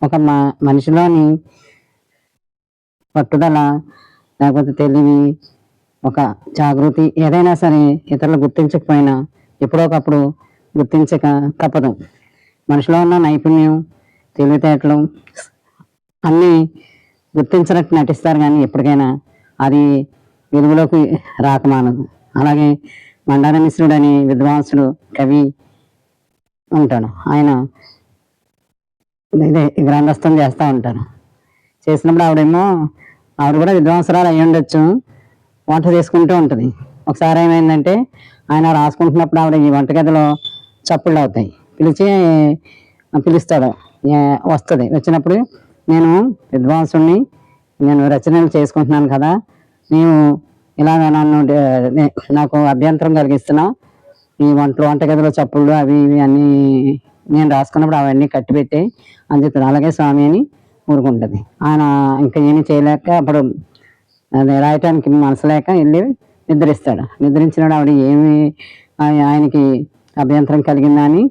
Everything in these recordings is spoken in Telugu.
ఒక మనిషిలోని పట్టుదల, లేకపోతే తెలివి, ఒక జాగృతి ఏదైనా సరే ఇతరులు గుర్తించకపోయినా ఎప్పుడో ఒకప్పుడు గుర్తించక తప్పదు. మనిషిలో ఉన్న నైపుణ్యం, తెలివితేటలు అన్నీ గుర్తించినట్టు నటిస్తారు, కానీ ఎప్పటికైనా అది వెలుగులోకి రాకమానదు. అలాగే మండాన మిశ్రుడు అనే విద్వాంసుడు, కవి ఉంటాడు. ఆయన ఇదే గ్రంథస్థం చేస్తూ ఉంటారు. చేసినప్పుడు ఆవిడ కూడా విద్వాంసరాలు అయ్యి ఉండొచ్చు, వంట చేసుకుంటూ ఉంటుంది. ఒకసారి ఏమైందంటే ఆయన రాసుకుంటున్నప్పుడు ఆవిడ ఈ వంటగదిలో చప్పుళ్ళు అవుతాయి. పిలుస్తాడు, వస్తుంది. వచ్చినప్పుడు నేను విద్వాంసుని, నేను రచనలు చేసుకుంటున్నాను కదా, నీవు ఇలాగ నాకు అభ్యంతరం కలిగిస్తున్నావు, ఈ వంటగదిలో చప్పుళ్ళు అవి ఇవి అన్నీ నేను రాసుకున్నప్పుడు అవన్నీ కట్టిపెట్టాయి అని చెప్తాడు. అలాగే స్వామి అని ఊరుకుంటుంది. ఆయన ఇంకా ఏమీ చేయలేక అప్పుడు అది రాయటానికి మనసు లేక వెళ్ళి నిద్రిస్తాడు. నిద్రించినాడు. ఆవిడ ఏమి ఆయనకి అభ్యంతరం కలిగిందా అని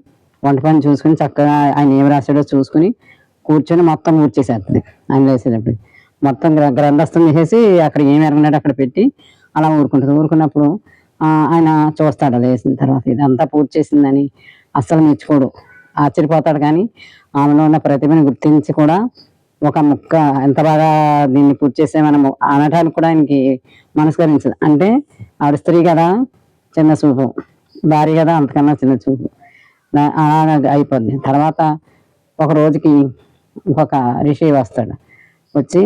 వంట పని చూసుకుని చక్కగా ఆయన ఏమి రాశాడో చూసుకుని కూర్చొని మొత్తం ఊడ్చేసేస్తుంది. ఆయన వేసేటప్పుడు మొత్తం గ్రంథస్థం చేసేసి అక్కడ ఏమి ఎరగనాడు అక్కడ పెట్టి అలా ఊరుకుంటుంది. ఊరుకున్నప్పుడు ఆయన చూస్తాడు. వేసిన తర్వాత ఇదంతా పూర్తి చేసిందని అస్సలు మెచ్చుకోడు, ఆశ్చర్యపోతాడు. కానీ ఆమెలో ఉన్న ప్రతిభని గుర్తించి కూడా ఒక ముక్క ఎంత బాగా దీన్ని పూర్తి చేసే మనం అనటానికి కూడా ఆయనకి మనస్కరించదు. అంటే ఆవిడ స్త్రీ కదా, చిన్న చూపు, భార్య కదా అంతకన్నా చిన్న చూపు, అలా అయిపోద్ది. తర్వాత ఒక రోజుకి ఇంకొక రిషి వస్తాడు. వచ్చి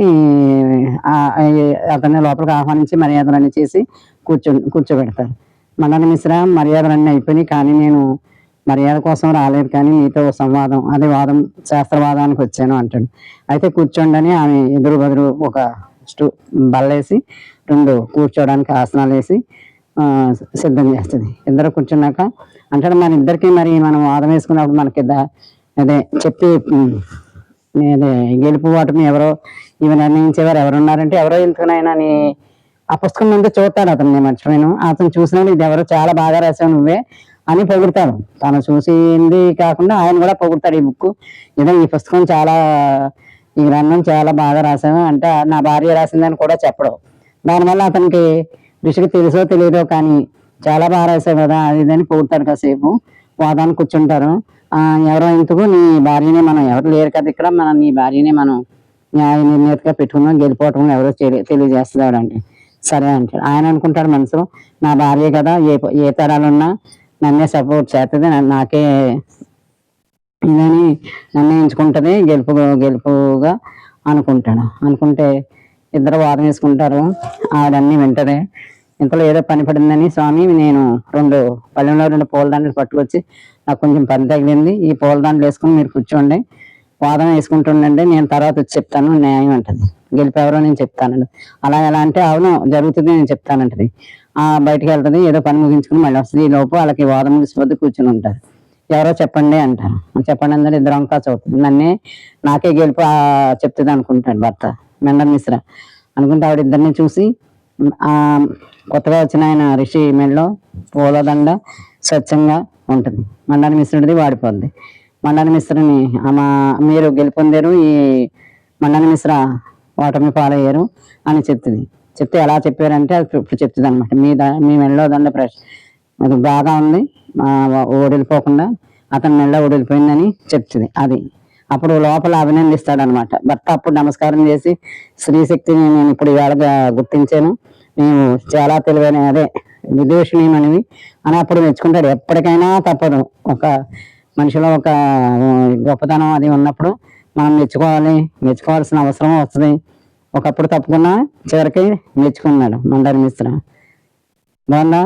అతన్ని లోపలికి ఆహ్వానించి మర్యాదలన్నీ చేసి కూర్చోబెడతారు. మండాన మిశ్ర, మర్యాదలన్నీ అయిపోయినాయి, కానీ నేను మర్యాద కోసం రాలేదు, కానీ మీతో సంవాదం, అదే వాదం, శాస్త్రవాదానికి వచ్చాను అంటాడు. అయితే కూర్చోండి అని ఆమె ఎదురు బదురు ఒక బల్లేసి 2 కూర్చోడానికి ఆసనాలు వేసి సిద్ధం చేస్తుంది. ఇద్దరు కూర్చున్నాక అంటాడు, మన ఇద్దరికి మరి మనం వాదం వేసుకున్నప్పుడు మనకి అదే చెప్పి అదే గెలుపు ఓటమి ఎవరో ఇవి నిర్ణయించేవారు ఎవరున్నారంటే ఎవరో ఎందుకునైనా అని ఆ పుస్తకం ముందు చూస్తాడు. అతను నేను మర్చిపోయాను. అతను చూసినాడు, ఇది ఎవరో చాలా బాగా రాసావు నువ్వే అని పొగుడతాడు. తను చూసింది కాకుండా ఆయన కూడా పొగుడతాడు. ఈ బుక్ ఏదో ఈ పుస్తకం చాలా, ఈ గ్రంథం చాలా బాగా రాసావు అంటే నా భార్య రాసిందని కూడా చెప్పడం. దానివల్ల అతనికి ఋషికి తెలుసో తెలియదో కానీ చాలా బాగా రాసావు కదా అది ఇదని పొగుడతాడు. కాసేపు వాదాన్ని కూర్చుంటారు. ఎవరో ఇంతకు నీ భార్యనే, మనం ఎవరు లేరు కదా ఇక్కడ, మనం నీ భార్యనే మనం న్యాయ నిర్ణేతగా పెట్టుకున్నాం, గెలిపోవటం ఎవరో తెలియజేస్తున్నాడు అంటే సరే అంటాడు. ఆయన అనుకుంటాడు మనసులో, నా భార్య కదా, ఏ తరాలున్నా నన్నే సపోర్ట్ చేస్తుంది, నాకే ఇదని నిర్ణయించుకుంటుంది, గెలుపుగా అనుకుంటాడు. అనుకుంటే ఇద్దరు వాదం వేసుకుంటారు. ఆవిడన్నీ వింటది. ఇంతలో ఏదో పని పడిందని, స్వామి నేను 2 పల్లెంలో 2 పూలదండలు పట్టుకొచ్చి నాకు కొంచెం పని తగిలింది, ఈ పూలదండలు వేసుకుని మీరు కూర్చోండి, వాదన వేసుకుంటుండండి, నేను తర్వాత వచ్చి చెప్తాను న్యాయం అంటది. గెలిపేవరో నేను చెప్తానండి. అలా ఎలా అంటే అవును జరుగుతుంది నేను చెప్తానంటది. బయటకు వెళ్తుంది, ఏదో పని ముగించుకుని మళ్ళీ వస్తుంది. ఈ లోపు వాళ్ళకి వాదం ముగిసిపోతే కూర్చుని ఉంటారు. ఎవరో చెప్పండి అంటారు. చెప్పండి అందరూ ఇద్దరు అంకా చదువుతుంది. నాకే గెలుపు చెప్తుంది అనుకుంటాడు భర్త మండాన మిశ్ర. అనుకుంటే ఆవిడ ఇద్దరిని చూసి కొత్తగా వచ్చిన ఆయన ఋషి మెడలో పూలదండ స్వచ్ఛంగా ఉంటుంది. మండాన మిశ్రుడిది వాడిపోద్ది. మండాన మిశ్రుని మీరు గెలుపొందారు, ఈ మండాన మిశ్ర ఓటమి పాలయ్యారు అని చెప్తుంది. చెప్తే ఎలా చెప్పారంటే అది ఇప్పుడు చెప్తుంది అనమాట. మీ మెడలో దండ అది బాగా ఉంది, ఓడిపోకుండా అతని మెడలో ఓడిపోయిందని చెప్తుంది. అది అప్పుడు లోపల అభినందిస్తాడు అనమాట భర్త. అప్పుడు నమస్కారం చేసి, స్త్రీశక్తిని నేను ఇప్పుడు ఇవాళ గుర్తించాను, నేను చాలా తెలివైన అదే విదూషణీయమనివి అని అప్పుడు మెచ్చుకుంటాడు. ఎప్పటికైనా తప్పదు, ఒక మనిషిలో ఒక గొప్పతనం అది ఉన్నప్పుడు మనం మెచ్చుకోవాల్సిన అవసరం వస్తుంది. ఒకప్పుడు తప్పుకున్నా చివరికి మెచ్చుకున్నాడు మండాన మిశ్ర. బాగుందా?